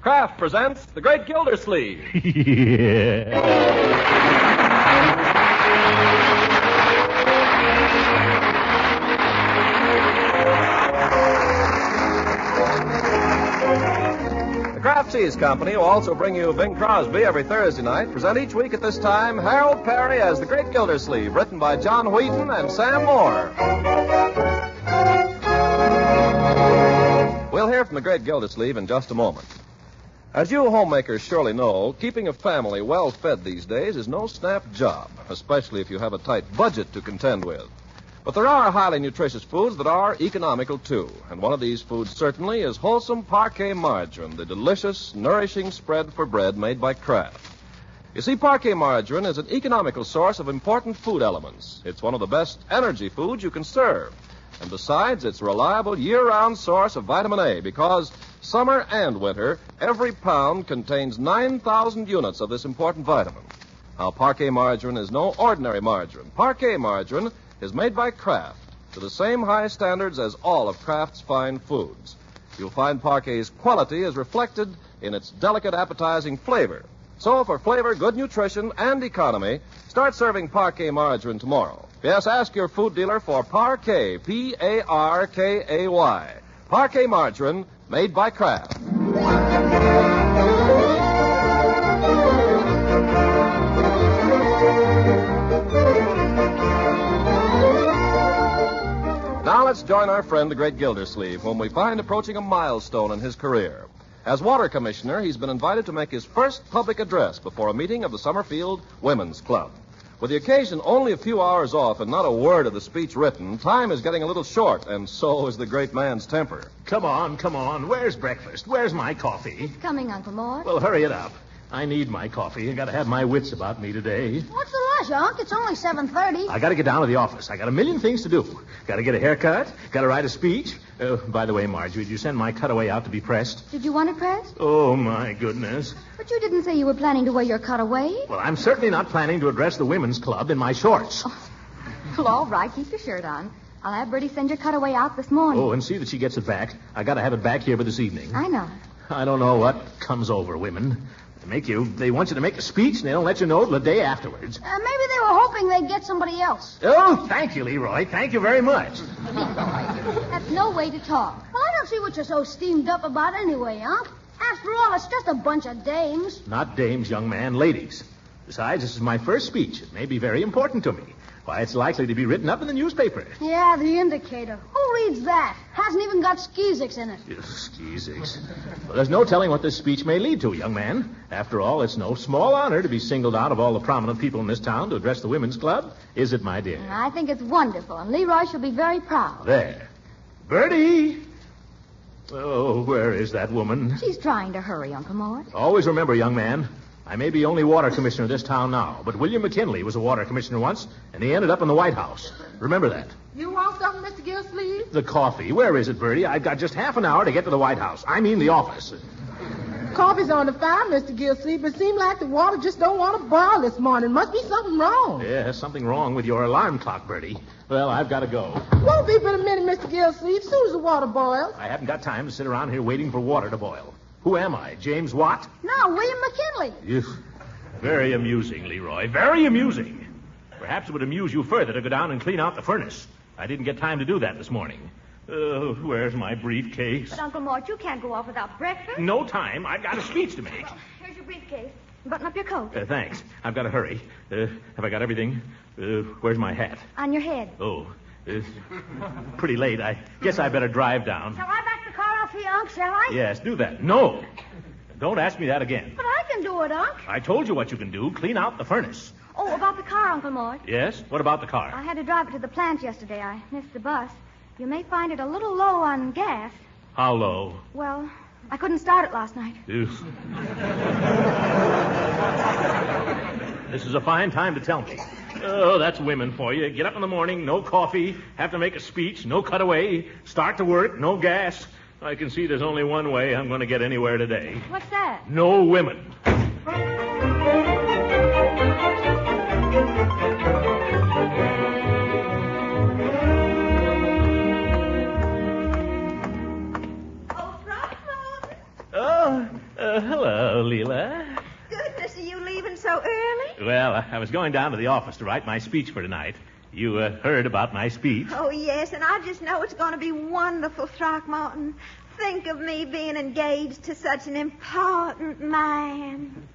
Kraft presents The Great Gildersleeve. The Kraft Cheese Company will also bring you Bing Crosby every Thursday night. Present each week at this time Harold Perry as The Great Gildersleeve, written by John Wheaton and Sam Moore. We'll hear from The Great Gildersleeve in just a moment. As you homemakers surely know, keeping a family well fed these days is no snap job, especially if you have a tight budget to contend with. But there are highly nutritious foods that are economical, too. And one of these foods certainly is wholesome parquet margarine, the delicious, nourishing spread for bread made by Kraft. You see, parquet margarine is an economical source of important food elements. It's one of the best energy foods you can serve. And besides, it's a reliable year-round source of vitamin A because summer and winter, every pound contains 9,000 units of this important vitamin. Now, parquet margarine is no ordinary margarine. Parquet margarine is made by Kraft to the same high standards as all of Kraft's fine foods. You'll find Parquet's quality is reflected in its delicate, appetizing flavor. So, for flavor, good nutrition, and economy, start serving Parquet margarine tomorrow. Yes, ask your food dealer for Parquet, P-A-R-K-A-Y. Parquet margarine made by Kraft. Now let's join our friend, the Great Gildersleeve, whom we find approaching a milestone in his career. As water commissioner, he's been invited to make his first public address before a meeting of the Summerfield Women's Club. With the occasion only a few hours off and not a word of the speech written, time is getting a little short, and so is the great man's temper. Come on. Where's breakfast? Where's my coffee? It's coming, Uncle Mort. Well, hurry it up. I need my coffee. I got to have my wits about me today. What's the rush, Unc? It's only 7:30. I got to get down to the office. I got a million things to do. Got to get a haircut. Got to write a speech. By the way, Marjorie, did you send my cutaway out to be pressed? Did you want it pressed? Oh, my goodness. But you didn't say you were planning to wear your cutaway. Well, I'm certainly not planning to address the women's club in my shorts. Oh. Well, all right. Keep your shirt on. I'll have Bertie send your cutaway out this morning. Oh, and see that she gets it back. I got to have it back here by this evening. I know. I don't know what comes over women. They want you to make a speech, and they don't let you know till the day afterwards. Maybe they were hoping they'd get somebody else. Oh, thank you, Leroy. Thank you very much. That's no way to talk. Well, I don't see what you're so steamed up about anyway, Unc. After all, it's just a bunch of dames. Not dames, young man, ladies. Besides, this is my first speech. It may be very important to me. Why, it's likely to be written up in the newspaper. Yeah, the Indicator. Who reads that? Hasn't even got skeezicks in it. Skeezicks. Well, there's no telling what this speech may lead to, young man. After all, it's no small honor to be singled out of all the prominent people in this town to address the women's club. Is it, my dear? I think it's wonderful, and Leroy shall be very proud. There. Bertie! Oh, where is that woman? She's trying to hurry, Uncle Mort. Always remember, young man, I may be only water commissioner of this town now, but William McKinley was a water commissioner once, and he ended up in the White House. Remember that. You want something, Mr. Gildersleeve? The coffee. Where is it, Bertie? I've got just half an hour to get to the White House. I mean the office. Coffee's on the fire, Mr. Gildersleeve, but it seems like the water just don't want to boil this morning. Must be something wrong. Yeah, something wrong with your alarm clock, Bertie. Well, I've got to go. Won't be but a minute, Mr. Gildersleeve. As soon as the water boils. I haven't got time to sit around here waiting for water to boil. Who am I, James Watt? No, William McKinley. Very amusing, Leroy. Very amusing. Perhaps it would amuse you further to go down and clean out the furnace. I didn't get time to do that this morning. Where's my briefcase? But, Uncle Mort, you can't go off without breakfast. No time. I've got a speech to make. Here's your briefcase. Button up your coat. Thanks. I've got to hurry. Have I got everything? Where's my hat? On your head. Oh, pretty late. I guess I better drive down. Shall I back the car off here, Unc, shall I? Yes, do that. No. Don't ask me that again. But I can do it, Unc. I told you what you can do. Clean out the furnace. Oh, about the car, Uncle Mort. Yes? What about the car? I had to drive it to the plant yesterday. I missed the bus. You may find it a little low on gas. How low? Well, I couldn't start it last night. This is a fine time to tell me. Oh, that's women for you. Get up in the morning, no coffee, have to make a speech, no cutaway, start to work, no gas. I can see there's only one way I'm going to get anywhere today. What's that? No women. Hello, Leela. Goodness, are you leaving so early? Well, I was going down to the office to write my speech for tonight. You heard about my speech? Oh, yes, and I just know it's going to be wonderful, Throckmorton. Think of me being engaged to such an important man.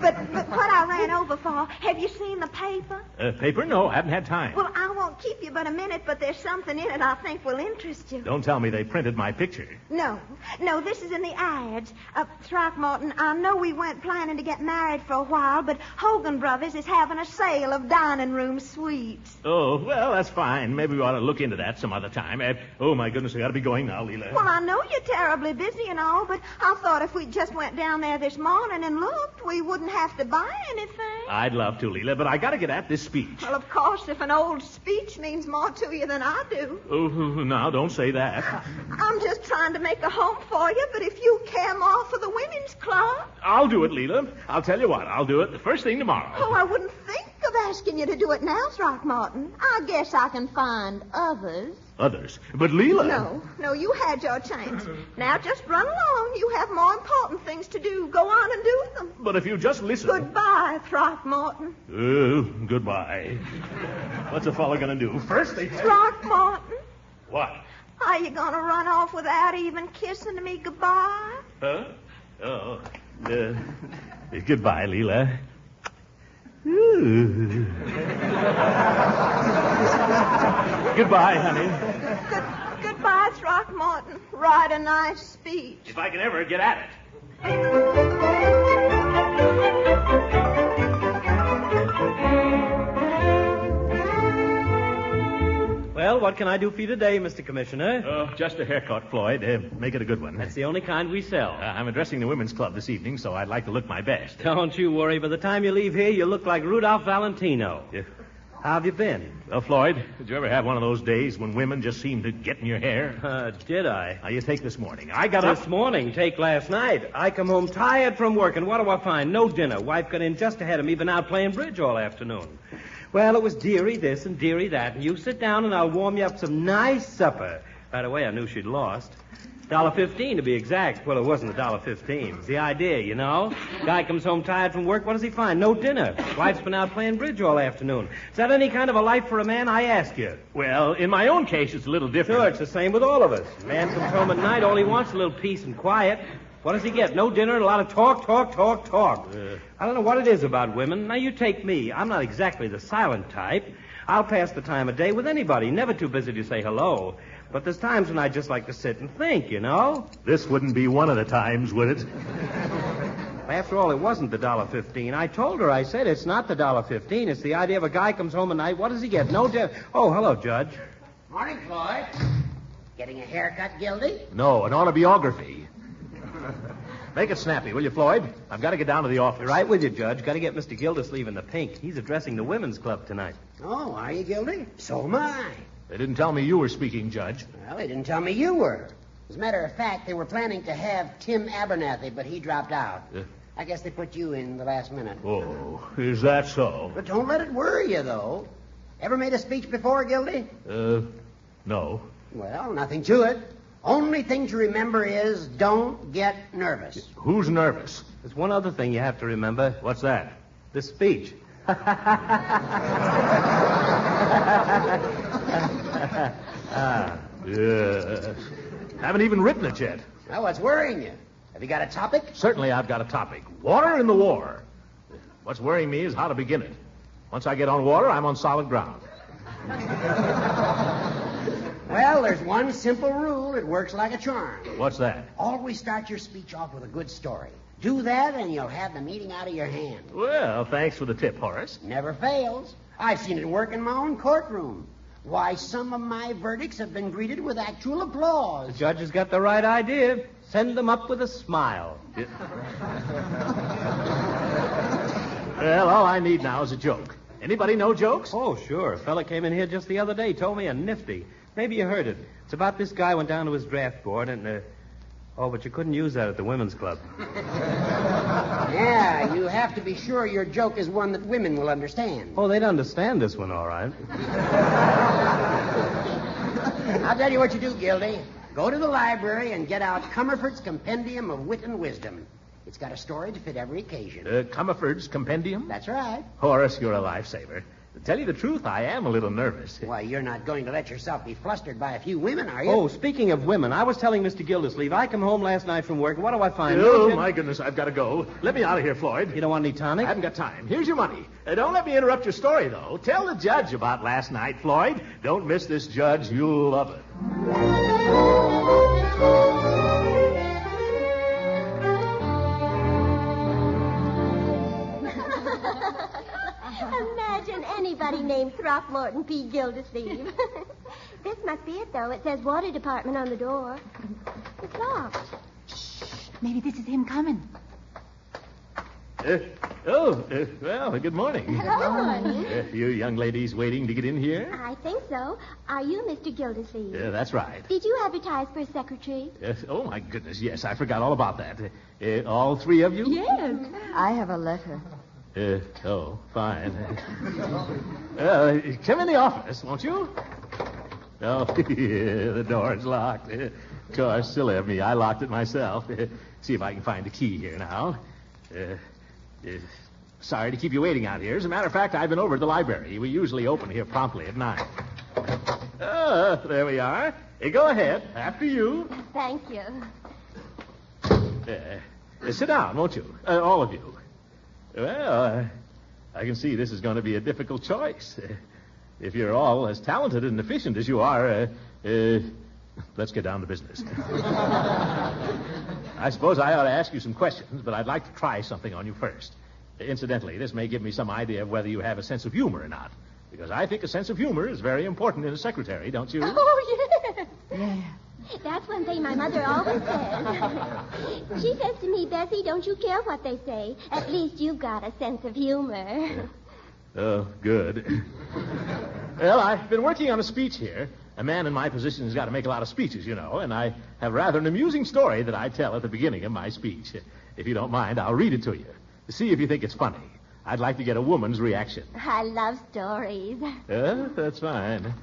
But what I ran over for, have you seen the paper? Paper? No, I haven't had time. Well, I won't keep you but a minute, but there's something in it I think will interest you. Don't tell me they printed my picture. No, this is in the ads. Throckmorton, I know we weren't planning to get married for a while, but Hogan Brothers is having a sale of dining room suites. Oh, well, that's fine. Maybe we ought to look into that some other time. Oh, my goodness, I got to be going now, Leela. Well, I know you're terribly busy and all, but I thought if we just went down there this morning and looked, we wouldn't have to buy anything. I'd love to, Leela, but I got to get at this speech. Well, of course, if an old speech means more to you than I do. Oh, now, don't say that. I'm just trying to make a home for you, but if you care more for the women's club... I'll do it, Leela. I'll tell you what, I'll do it the first thing tomorrow. Oh, I wouldn't think of asking you to do it now, Throckmorton. I guess I can find others. Others? But Leela... No, you had your chance. Now just run along. You have more important things to do. Go on and do them. But if you just listen... Goodbye, Throckmorton. Goodbye. What's a fella gonna do? First they... Throckmorton. What? Are you gonna run off without even kissing me goodbye? Huh? Oh, goodbye, Leela. Goodbye, honey. Goodbye, Throckmorton. Write a nice speech. If I can ever get at it. Well, what can I do for you today, Mr. Commissioner? Oh, just a haircut, Floyd. Make it a good one. That's the only kind we sell. I'm addressing the women's club this evening, so I'd like to look my best. Don't you worry. By the time you leave here, you look like Rudolph Valentino. Yeah. How have you been? Well, Floyd, did you ever have one of those days when women just seem to get in your hair? Did I? Now, you take this morning. I got up... This morning, take last night. I come home tired from work, and what do I find? No dinner. Wife got in just ahead of me, been out playing bridge all afternoon. Well, it was dearie this and dearie that, and you sit down and I'll warm you up some nice supper. By the way, I knew she'd lost. $1.15 to be exact. Well, it wasn't $1.15. It's the idea, you know. Guy comes home tired from work. What does he find? No dinner. Wife's been out playing bridge all afternoon. Is that any kind of a life for a man? I ask you. Well, in my own case, it's a little different. Sure, it's the same with all of us. A man comes home at night, all he wants is a little peace and quiet. What does he get? No dinner and a lot of talk. I don't know what it is about women. Now, you take me. I'm not exactly the silent type. I'll pass the time of day with anybody. Never too busy to say hello. But there's times when I just like to sit and think, you know. This wouldn't be one of the times, would it? After all, it wasn't the $1.15. I told her, I said, it's not the $1.15. It's the idea of a guy comes home at night. What does he get? No dinner. Oh, hello, Judge. Morning, Floyd. Getting a haircut, Gildy? No, an autobiography. Make it snappy, will you, Floyd? I've got to get down to the office. Right with you, Judge. Got to get Mr. Gildersleeve in the pink. He's addressing the women's club tonight. Oh, are you, Gildy? So am I. They didn't tell me you were speaking, Judge. Well, they didn't tell me you were. As a matter of fact, they were planning to have Tim Abernathy, but he dropped out. I guess they put you in the last minute. Oh, is that so? But don't let it worry you, though. Ever made a speech before, Gildy? No. Well, nothing to it. Only thing to remember is don't get nervous. Who's nervous? There's one other thing you have to remember. What's that? This speech. Yes. Haven't even written it yet. Well, what's worrying you? Have you got a topic? Certainly I've got a topic. Water in the war. What's worrying me is how to begin it. Once I get on water, I'm on solid ground. Well, there's one simple rule. It works like a charm. What's that? Always start your speech off with a good story. Do that, and you'll have the meeting out of your hand. Well, thanks for the tip, Horace. Never fails. I've seen it work in my own courtroom. Why, some of my verdicts have been greeted with actual applause. The judge has got the right idea. Send them up with a smile. Well, all I need now is a joke. Anybody know jokes? Oh, sure. A fella came in here just the other day, told me a nifty. Maybe you heard it. It's about this guy went down to his draft board and, but you couldn't use that at the women's club. Yeah, you have to be sure your joke is one that women will understand. Oh, they'd understand this one, all right. I'll tell you what you do, Gildy. Go to the library and get out Comerford's Compendium of Wit and Wisdom. It's got a story to fit every occasion. Comerford's Compendium? That's right. Horace, you're a lifesaver. To tell you the truth, I am a little nervous. Why, you're not going to let yourself be flustered by a few women, are you? Oh, speaking of women, I was telling Mr. Gildersleeve, I come home last night from work, and what do I find? Oh, my goodness, I've got to go. Let me out of here, Floyd. You don't want any tonic? I haven't got time. Here's your money. Don't let me interrupt your story, though. Tell the judge about last night, Floyd. Don't miss this, Judge. You'll love it. Imagine anybody named Throckmorton P. Gildersleeve. This must be it, though. It says water department on the door. It's locked. Maybe this is him coming. Well, good morning. Hello. You young ladies waiting to get in here? I think so. Are you Mr. Gildersleeve? Yeah, that's right. Did you advertise for a secretary? Oh, my goodness, yes, I forgot all about that. All three of you? Yes. I have a letter. Fine. Come in the office, won't you? Oh, the door's locked. Of course, silly of me. I locked it myself. See if I can find the key here now. Sorry to keep you waiting out here. As a matter of fact, I've been over to the library. We usually open here promptly at 9. There we are. Go ahead. After you. Thank you. Sit down, won't you? All of you. Well, I can see this is going to be a difficult choice. If you're all as talented and efficient as you are, let's get down to business. I suppose I ought to ask you some questions, but I'd like to try something on you first. Incidentally, this may give me some idea of whether you have a sense of humor or not, because I think a sense of humor is very important in a secretary, don't you? Oh, yes. Yeah. That's one thing my mother always says. She says to me, Bessie, don't you care what they say. At least you've got a sense of humor. Oh, good. Well, I've been working on a speech here. A man in my position has got to make a lot of speeches, you know, and I have rather an amusing story that I tell at the beginning of my speech. If you don't mind, I'll read it to you. See if you think it's funny. I'd like to get a woman's reaction. I love stories. That's fine.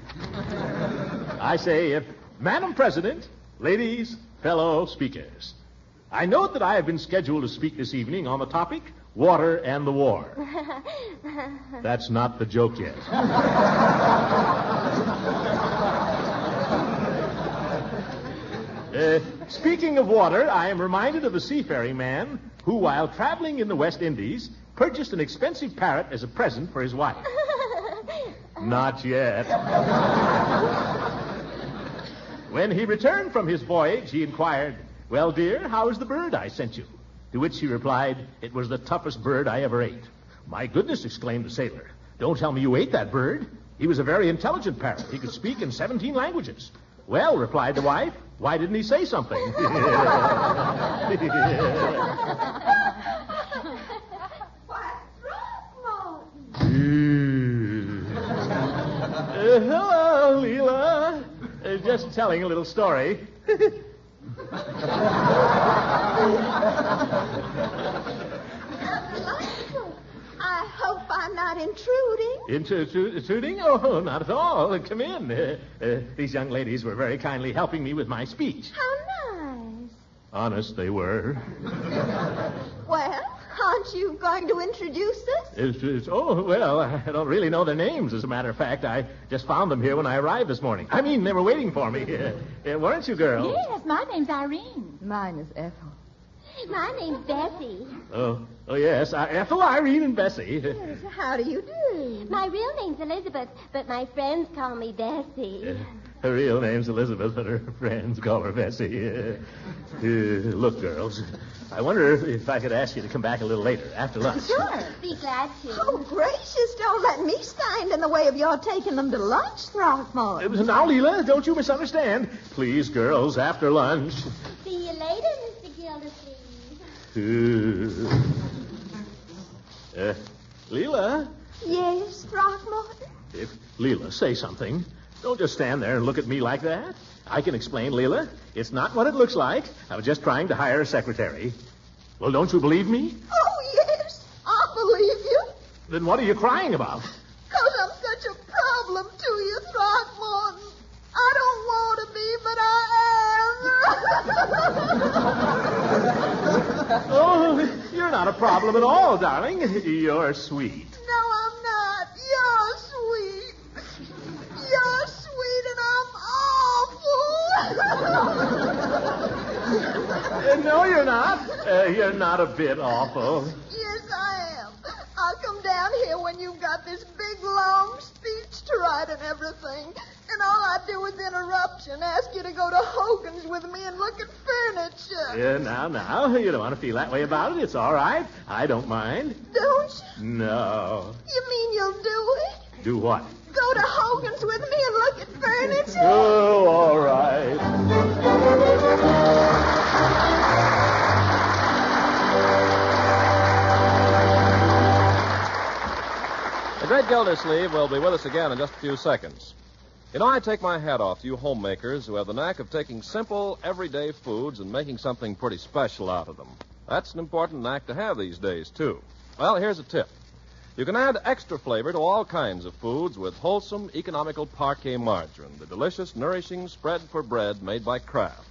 I say, if Madam President, ladies, fellow speakers, I note that I have been scheduled to speak this evening on the topic, water and the war. That's not the joke yet. Speaking of water, I am reminded of a seafaring man who, while traveling in the West Indies, purchased an expensive parrot as a present for his wife. Not yet. When he returned from his voyage, he inquired, "Well, dear, how is the bird I sent you?" To which she replied, "It was the toughest bird I ever ate." "My goodness," exclaimed the sailor. "Don't tell me you ate that bird. He was a very intelligent parrot. He could speak in 17 languages. "Well," replied the wife, "why didn't he say something?" Hello, Leela. Just telling a little story. I hope I'm not intruding. Intruding? Oh, not at all. Come in. These young ladies were very kindly helping me with my speech. How nice. Honest, they were. Well, aren't you going to introduce us? Oh, well, I don't really know their names, as a matter of fact. I just found them here when I arrived this morning. I mean, they were waiting for me. Weren't you, girls? Yes, my name's Irene. Mine is Ethel. My name's Bessie. Oh, yes. Ethel, Irene, and Bessie. Yes, how do you do? My real name's Elizabeth, but my friends call me Bessie. Her real name's Elizabeth, but her friends call her Bessie. Look, girls, I wonder if I could ask you to come back a little later, after lunch. Sure, be glad to. Oh, gracious, don't let me stand in the way of your taking them to lunch, Throckmorton. Now, Leela, don't you misunderstand. Please, girls, after lunch. See you later, Mr. Gildersleeve. Leela? Yes, Throckmorton? Leela, say something. Don't just stand there and look at me like that. I can explain, Leela. It's not what it looks like. I was just trying to hire a secretary. Well, don't you believe me? Oh, yes, I believe you. Then what are you crying about? 'Cause I'm such a problem to you, Throckmorton. I don't want to be, but I problem at all, darling. You're sweet. No, I'm not. You're sweet. You're sweet and I'm awful. No, you're not. You're not a bit awful. Yes, I am. I'll come down here when you've got this big, long speech to write and everything. And all I do is interrupt you and ask you to go to Hogan's with me and look at furniture. Yeah, now. You don't want to feel that way about it. It's all right. I don't mind. Don't you? No. You mean you'll do it? Do what? Go to Hogan's with me and look at furniture? Oh, all right. The great Gildersleeve will be with us again in just a few seconds. You know, I take my hat off to you homemakers who have the knack of taking simple, everyday foods and making something pretty special out of them. That's an important knack to have these days, too. Well, here's a tip. You can add extra flavor to all kinds of foods with wholesome, economical parquet margarine, the delicious, nourishing spread for bread made by Kraft.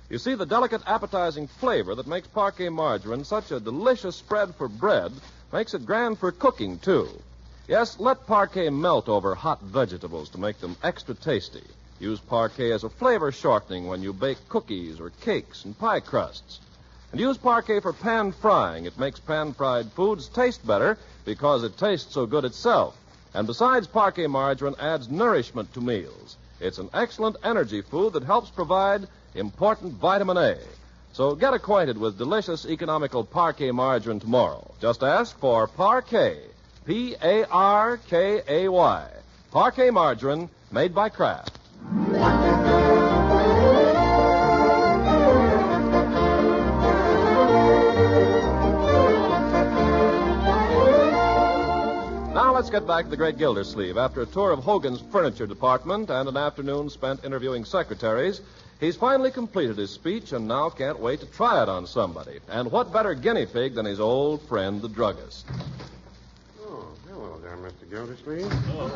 You see, the delicate, appetizing flavor that makes parquet margarine such a delicious spread for bread makes it grand for cooking, too. Yes, let parquet melt over hot vegetables to make them extra tasty. Use parquet as a flavor shortening when you bake cookies or cakes and pie crusts. And use parquet for pan frying. It makes pan-fried foods taste better because it tastes so good itself. And besides, parquet margarine adds nourishment to meals. It's an excellent energy food that helps provide important vitamin A. So get acquainted with delicious, economical parquet margarine tomorrow. Just ask for Parquet. Parkay. Parquet margarine made by Kraft. Now let's get back to the great Gildersleeve. After a tour of Hogan's furniture department and an afternoon spent interviewing secretaries, he's finally completed his speech and now can't wait to try it on somebody. And what better guinea pig than his old friend, the druggist? Hello there, Mr. Gildersleeve. Oh.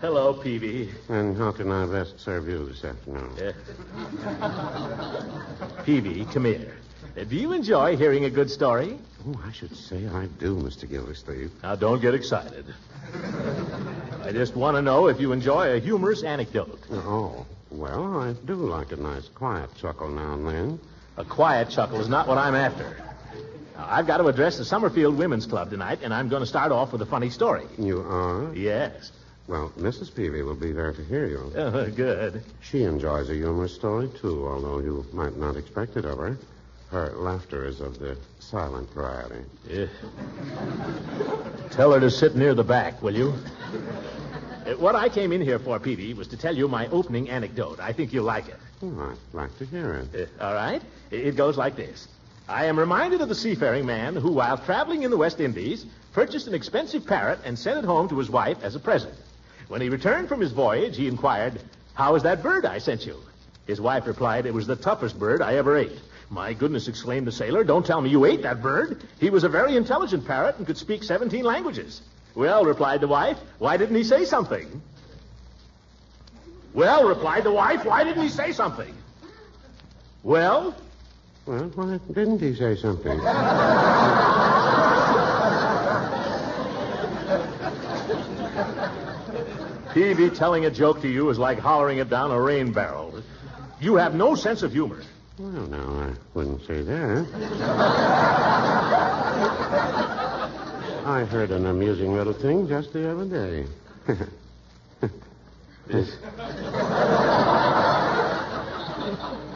Hello, Peavy. And how can I best serve you this afternoon? Peavy, come here. Do you enjoy hearing a good story? Oh, I should say I do, Mr. Gildersleeve. Now, don't get excited. I just want to know if you enjoy a humorous anecdote. Oh, well, I do like a nice quiet chuckle now and then. A quiet chuckle is not what I'm after. Now, I've got to address the Summerfield Women's Club tonight, and I'm going to start off with a funny story. You are? Yes. Well, Mrs. Peavy will be there to hear you. Good. She enjoys a humorous story, too, although you might not expect it of her. Her laughter is of the silent variety. Yeah. Tell her to sit near the back, will you? What I came in here for, Peavy, was to tell you my opening anecdote. I think you'll like it. Oh, I'd like to hear it. All right. It goes like this. I am reminded of the seafaring man who, while traveling in the West Indies, purchased an expensive parrot and sent it home to his wife as a present. When he returned from his voyage, he inquired, "How is that bird I sent you?" His wife replied, "It was the toughest bird I ever ate." "My goodness," exclaimed the sailor, "don't tell me you ate that bird. He was a very intelligent parrot and could speak 17 languages. "Well," replied the wife, "why didn't he say something?" "Well," replied the wife, "why didn't he say something?" "Well?" Well, why didn't he say something? Peavy, telling a joke to you is like hollering it down a rain barrel. You have no sense of humor. Well, no, I wouldn't say that. I heard an amusing little thing just the other day.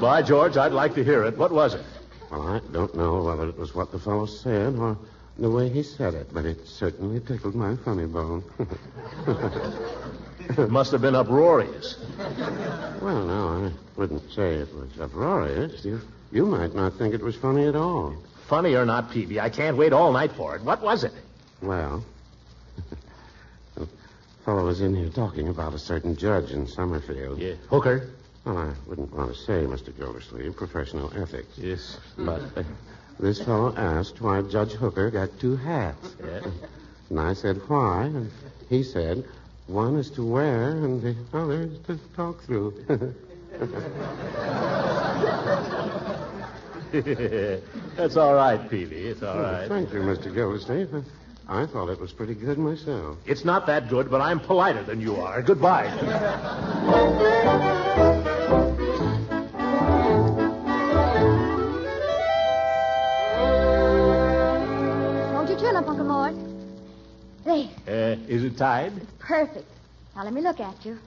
By George, I'd like to hear it. What was it? Well, I don't know whether it was what the fellow said or the way he said it, but it certainly tickled my funny bone. It must have been uproarious. Well, no, I wouldn't say it was uproarious. You might not think it was funny at all. Funny or not, Peavy, I can't wait all night for it. What was it? Well, the fellow was in here talking about a certain judge in Summerfield. Yeah. Hooker? Well, I wouldn't want to say, Mr. Gildersleeve, professional ethics. Yes. But this fellow asked why Judge Hooker got two hats. Yeah. And I said, why? And he said, one is to wear and the other is to talk through. That's all right, Peavy. It's all right. Thank you, Mr. Gildersleeve. I thought it was pretty good myself. It's not that good, but I'm politer than you are. Goodbye. Hold your chin up, Uncle Mort. There. Is it tied? Perfect. Now, let me look at you.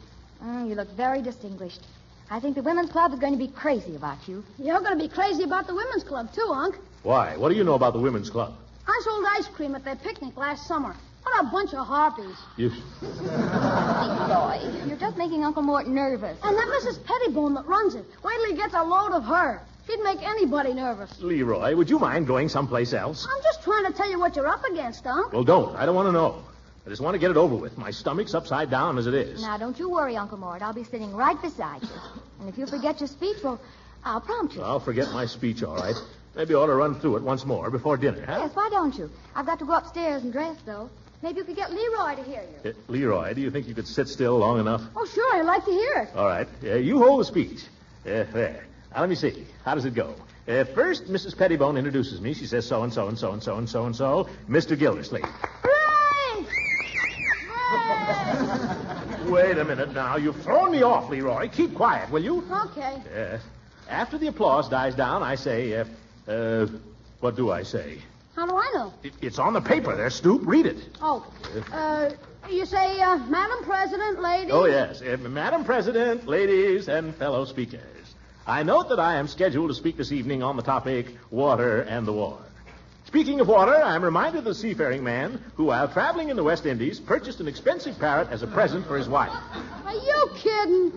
You look very distinguished. I think the women's club is going to be crazy about you. You're going to be crazy about the women's club, too, Unc. Why? What do you know about the women's club? I sold ice cream at their picnic last summer. What a bunch of harpies. You... Boy, you're just making Uncle Mort nervous. And that Mrs. Pettibone that runs it. Wait till he gets a load of her. She'd make anybody nervous. Leroy, would you mind going someplace else? I'm just trying to tell you what you're up against, Unc. Well, don't. I don't want to know. I just want to get it over with. My stomach's upside down as it is. Now, don't you worry, Uncle Mort. I'll be sitting right beside you. And if you forget your speech, well, I'll prompt you. I'll forget my speech, all right. Maybe I ought to run through it once more before dinner, huh? Yes, why don't you? I've got to go upstairs and dress, though. Maybe you could get Leroy to hear you. Leroy, do you think you could sit still long enough? Oh, sure. I'd like to hear it. All right. You hold the speech. There. Now, let me see. How does it go? First, Mrs. Pettibone introduces me. She says so-and-so and so-and-so and so-and-so, Mr. Gildersleeve. Hooray! Wait a minute now. You've thrown me off, Leroy. Keep quiet, will you? Okay. After the applause dies down, I say, what do I say? How do I know? It's on the paper there, Stoop. Read it. Oh, you say, Madam President, ladies? Oh, yes. Madam President, ladies, and fellow speakers. I note that I am scheduled to speak this evening on the topic, water and the war. Speaking of water, I am reminded of the seafaring man who, while traveling in the West Indies, purchased an expensive parrot as a present for his wife. Are you kidding?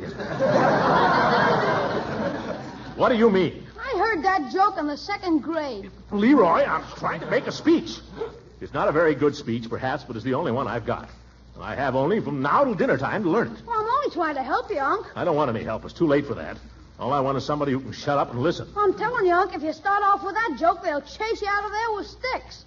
What do you mean? I heard that joke in the second grade. Leroy, I'm trying to make a speech. It's not a very good speech, perhaps, but it's the only one I've got. And I have only from now till dinner time to learn it. Well, I'm only trying to help you, Unc. I don't want any help. It's too late for that. All I want is somebody who can shut up and listen. I'm telling you, Unc, if you start off with that joke, they'll chase you out of there with sticks.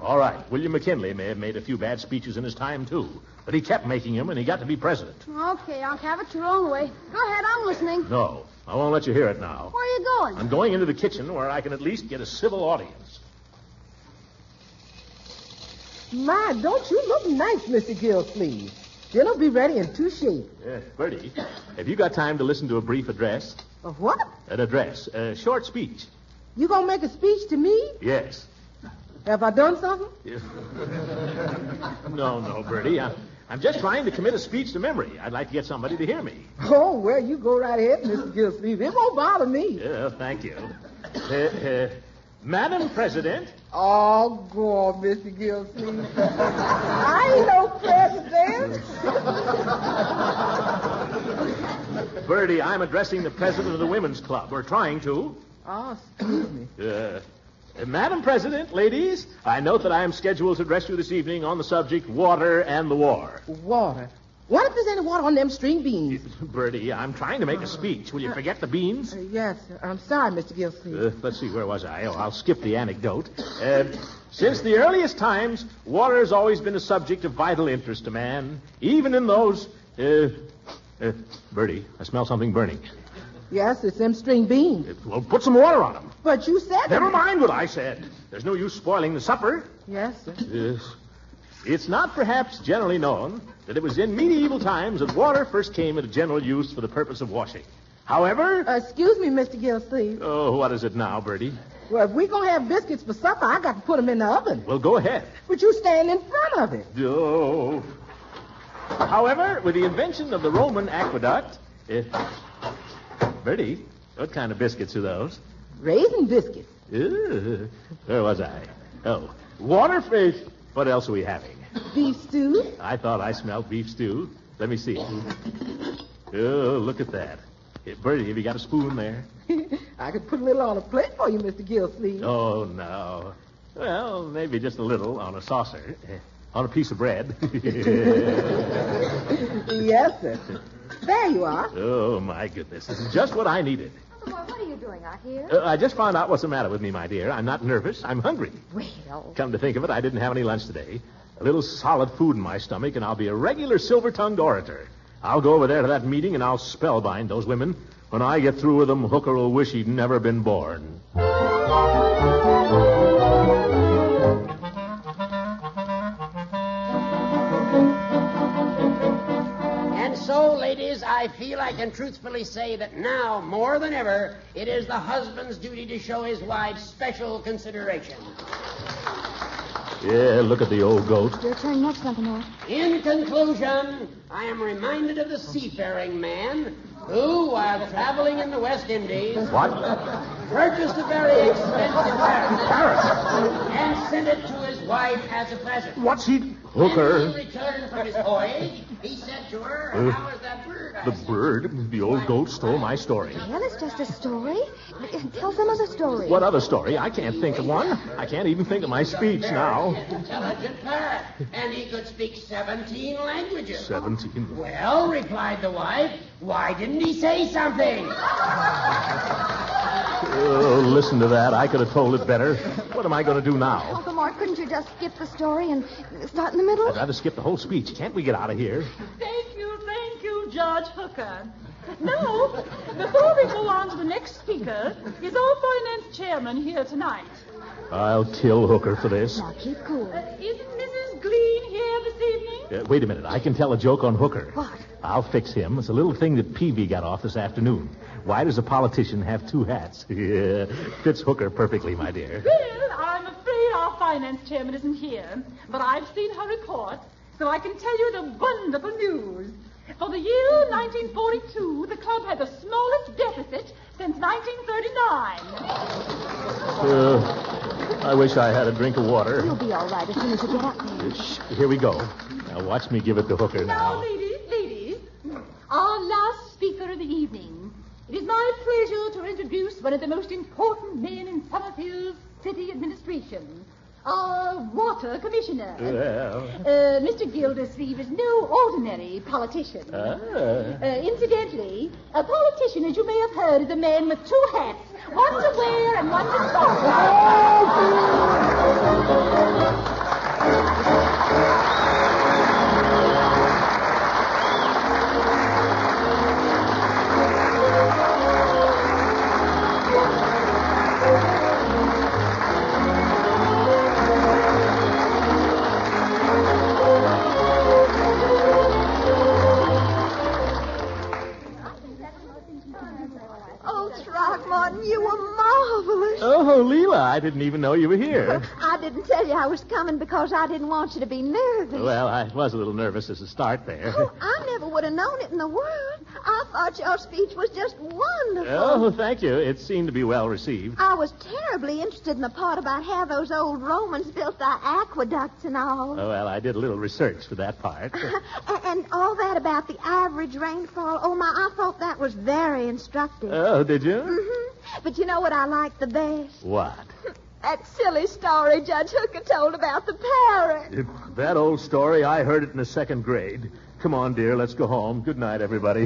All right. William McKinley may have made a few bad speeches in his time, too. But he kept making them, and he got to be president. Okay, Unc, have it your own way. Go ahead, I'm listening. No, I won't let you hear it now. Where are you going? I'm going into the kitchen where I can at least get a civil audience. My, don't you look nice, Mr. Gildersleeve. Dinner'll be ready in two shapes. Bertie, have you got time to listen to a brief address? A what? An address. A short speech. You gonna make a speech to me? Yes. Have I done something? No, Bertie. I'm just trying to commit a speech to memory. I'd like to get somebody to hear me. Oh, well, you go right ahead, Mr. Gildersleeve. It won't bother me. Yeah, thank you. Madam President. Oh, go on, Mr. Gildersleeve. I ain't no president. Bertie, I'm addressing the president of the Women's Club. We're trying to. Oh, excuse me. Madam President, ladies, I note that I am scheduled to address you this evening on the subject water and the war. Water? What if there's any water on them string beans? Bertie, I'm trying to make a speech. Will you forget the beans? Yes, sir. I'm sorry, Mr. Gildersleeve. Let's see, where was I? Oh, I'll skip the anecdote. Since the earliest times, water has always been a subject of vital interest to man, even in those... Bertie, I smell something burning. Yes, it's them string beans. Well, put some water on them. But you said... Never mind what I said. There's no use spoiling the supper. Yes, sir. Yes. It's not perhaps generally known that it was in medieval times that water first came into general use for the purpose of washing. However... excuse me, Mr. Gildersleeve. Oh, what is it now, Bertie? Well, if we're going to have biscuits for supper, I got to put them in the oven. Well, go ahead. But you stand in front of it. Oh. However, with the invention of the Roman aqueduct... Bertie, what kind of biscuits are those? Raisin biscuits. Where was I? Oh, water, fish. What else are we having? Beef stew. I thought I smelled beef stew. Let me see. Oh, look at that. Bertie, have you got a spoon there? I could put a little on a plate for you, Mr. Gildersleeve. Oh, no. Well, maybe just a little on a saucer. On a piece of bread. Yes, sir. There you are. Oh, my goodness. This is just what I needed. Uncle Mort, what are you doing out here? I just found out what's the matter with me, my dear. I'm not nervous. I'm hungry. Well... Come to think of it, I didn't have any lunch today. A little solid food in my stomach, and I'll be a regular silver-tongued orator. I'll go over there to that meeting, and I'll spellbind those women When I get through with him, Hooker will wish he'd never been born. And so, ladies, I feel I can truthfully say that now, more than ever, it is the husband's duty to show his wife special consideration. Yeah, look at the old goat. Your turn next, Leonore. In conclusion, I am reminded of the seafaring man who, while traveling in the West Indies, purchased a very expensive parrot and sent it to his wife as a present. What's he... Hooker. When he returned from his voyage, he said to her, how is that bird? The bird? The old goat stole my story. Well, it's just a story. Tell some of the story. What other story? I can't think of one. I can't even think of my speech now. Intelligent parrot, and he could speak 17 languages. 17? Well, replied the wife, why didn't he say something? Oh, listen to that. I could have told it better. What am I going to do now? Uncle Mort, couldn't you just skip the story and start in the middle? I'd rather skip the whole speech. Can't we get out of here? Thank you, Judge Hooker. Now, before we go on to the next speaker, is our finance chairman here tonight? I'll kill Hooker for this. Now, keep cool. Isn't Mrs. Green here this evening? Wait a minute. I can tell a joke on Hooker. What? I'll fix him. It's a little thing that Peavy got off this afternoon. Why does a politician have two hats? Yeah, fits Hooker perfectly, my dear. Well, I'm afraid our finance chairman isn't here, but I've seen her report, so I can tell you the wonderful news. For the year 1942, the club had the smallest deficit since 1939. I wish I had a drink of water. You'll be all right as soon as you get up there. Shh, here we go. Now watch me give it to Hooker Now, now. ladies, our last speaker of the evening. It is my pleasure to introduce one of the most important men in Summerfield's city administration, our water commissioner. Well. Mr. Gildersleeve is no ordinary politician. Incidentally, a politician, as you may have heard, is a man with two hats, one to wear and one to talk. Oh, Throckmorton, you were marvelous. Oh, Leela, I didn't even know you were here. I didn't tell you I was coming because I didn't want you to be nervous. Well, I was a little nervous as a start there. Oh, I never would have known it in the world. I thought your speech was just wonderful. Oh, thank you. It seemed to be well received. I was terribly interested in the part about how those old Romans built their aqueducts and all. Oh, well, I did a little research for that part. And all that about the average rainfall. Oh, my, I thought that was very instructive. Oh, did you? Mm-hmm. But you know what I liked the best? What? That silly story Judge Hooker told about the parrot. That old story, I heard it in the second grade. Come on, dear, let's go home. Good night, everybody.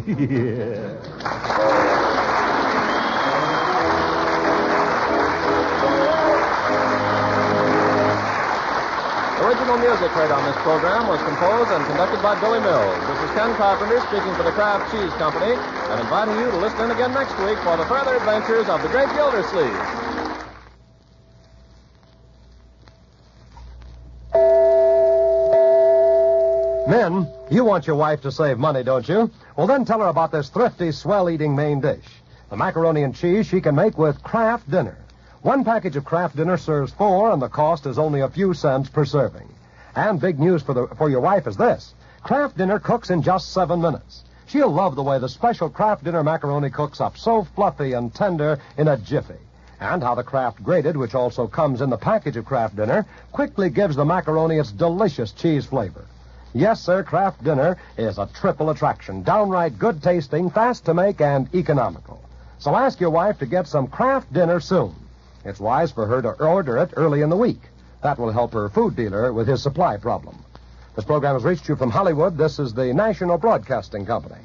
Original music heard on this program was composed and conducted by Billy Mills. This is Ken Carpenter speaking for the Kraft Cheese Company and inviting you to listen in again next week for the further adventures of the great Gildersleeve. Men, you want your wife to save money, don't you? Well, then tell her about this thrifty, swell-eating main dish. The macaroni and cheese she can make with Kraft Dinner. One package of Kraft Dinner serves 4, and the cost is only a few cents per serving. And big news for your wife is this. Kraft Dinner cooks in just 7 minutes. She'll love the way the special Kraft Dinner macaroni cooks up so fluffy and tender in a jiffy. And how the Kraft Grated, which also comes in the package of Kraft Dinner, quickly gives the macaroni its delicious cheese flavor. Yes, sir, Kraft Dinner is a triple attraction. Downright good tasting, fast to make, and economical. So ask your wife to get some Kraft Dinner soon. It's wise for her to order it early in the week. That will help her food dealer with his supply problem. This program has reached you from Hollywood. This is the National Broadcasting Company.